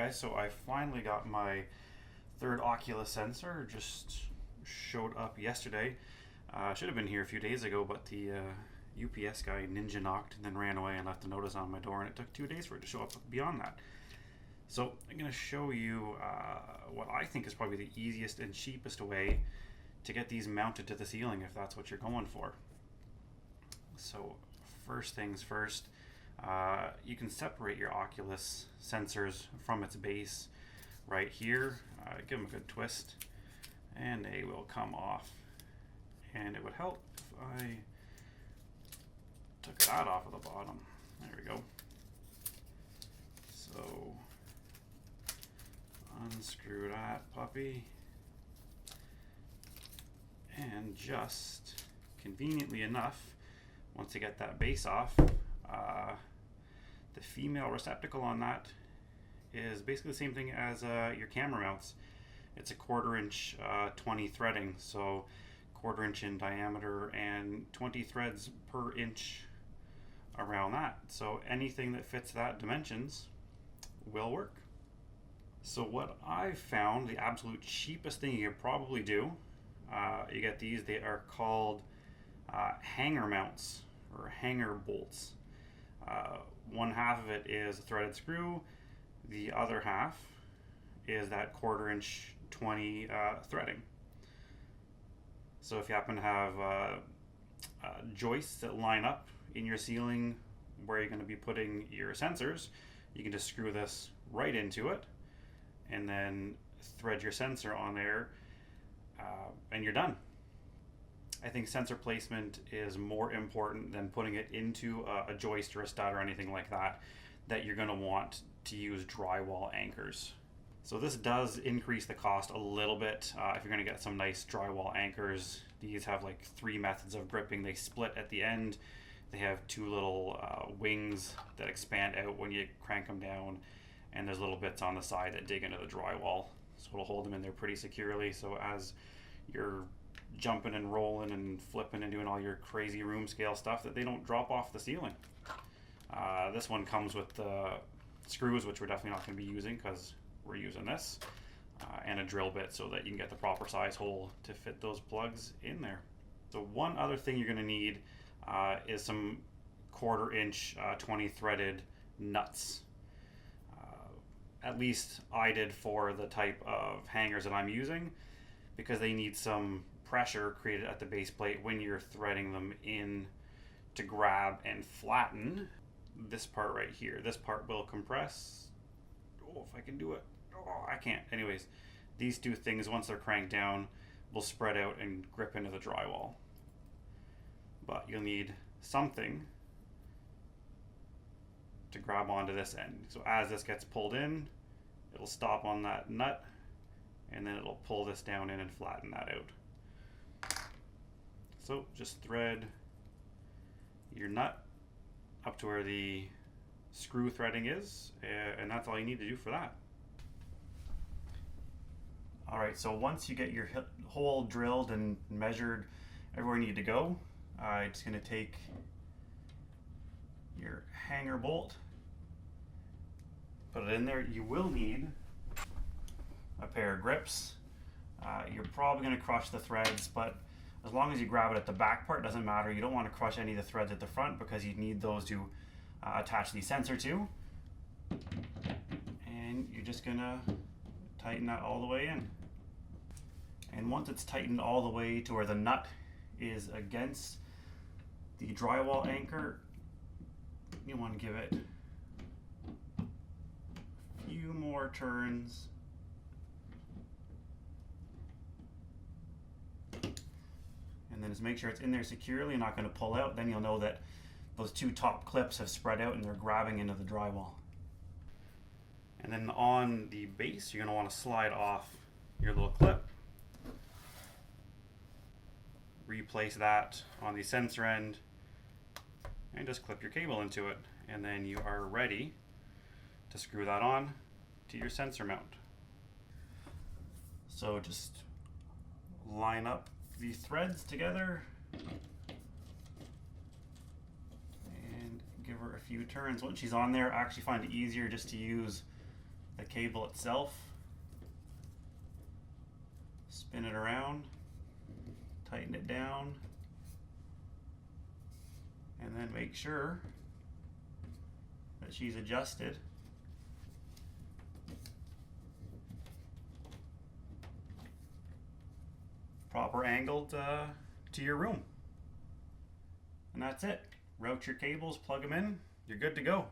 guys, so I finally got my third OCULUS sensor. Just showed up yesterday. Should have been here a few days ago, but the UPS guy ninja knocked and then ran away and left a notice on my door, and it took 2 days for it to show up beyond that. So I'm going to show you what I think is probably the easiest and cheapest way to get these mounted to the ceiling if that's what you're going for. So first things first, you can separate your OCULUS sensors from its base right here. Give them a good twist and they will come off. And it would help if I took that off of the bottom. There we go. So unscrew that puppy and just conveniently enough, once you get that base off, the female receptacle on that is basically the same thing as your camera mounts. It's a 1/4 inch 20 threading, so 1/4 inch in diameter and 20 threads per inch around that. So anything that fits that dimensions will work. So what I've found, the absolute cheapest thing you could probably do, you get these, they are called hanger mounts or hanger bolts. One half of it is a threaded screw, the other half is that 1/4 inch 20 threading. So if you happen to have joists that line up in your ceiling where you're going to be putting your sensors, you can just screw this right into it and then thread your sensor on there and you're done. I think sensor placement is more important than putting it into a joist or a stud or anything like that you're going to want to use drywall anchors. So this does increase the cost a little bit if you're going to get some nice drywall anchors. These have like 3 methods of gripping. They split at the end. They have 2 little wings that expand out when you crank them down, and there's little bits on the side that dig into the drywall. So it'll hold them in there pretty securely. So as you're jumping and rolling and flipping and doing all your crazy room scale stuff, that they don't drop off the ceiling. This one comes with the screws, which we're definitely not going to be using because we're using this, and a drill bit so that you can get the proper size hole to fit those plugs in there. So one other thing you're going to need is some 1/4 inch 20 threaded nuts. At least I did for the type of hangers that I'm using, because they need some pressure created at the base plate when you're threading them in to grab and flatten this part right here. This part will compress. Oh, if I can do it. Oh, I can't. Anyways, these 2 things, once they're cranked down, will spread out and grip into the drywall. But you'll need something to grab onto this end. So as this gets pulled in, it'll stop on that nut, and then it'll pull this down in and flatten that out. So just thread your nut up to where the screw threading is, and that's all you need to do for that. Alright, so once you get your hole drilled and measured everywhere you need to go, I'm just going to take your hanger bolt, put it in there. You will need a pair of grips. You're probably going to crush the threads, but as long as you grab it at the back part, it doesn't matter. You don't want to crush any of the threads at the front because you need those to attach the sensor to. And you're just going to tighten that all the way in. And once it's tightened all the way to where the nut is against the drywall anchor, you want to give it a few more turns. And then just make sure it's in there securely and not going to pull out. Then you'll know that those 2 top clips have spread out and they're grabbing into the drywall. And then on the base, you're going to want to slide off your little clip. Replace that on the sensor end and just clip your cable into it. And then you are ready to screw that on to your sensor mount. So just line up the threads together and give her a few turns. Once she's on there, I actually find it easier just to use the cable itself, spin it around, tighten it down, and then make sure that she's adjusted proper angled to your room. And that's it. Route your cables, plug them in, you're good to go.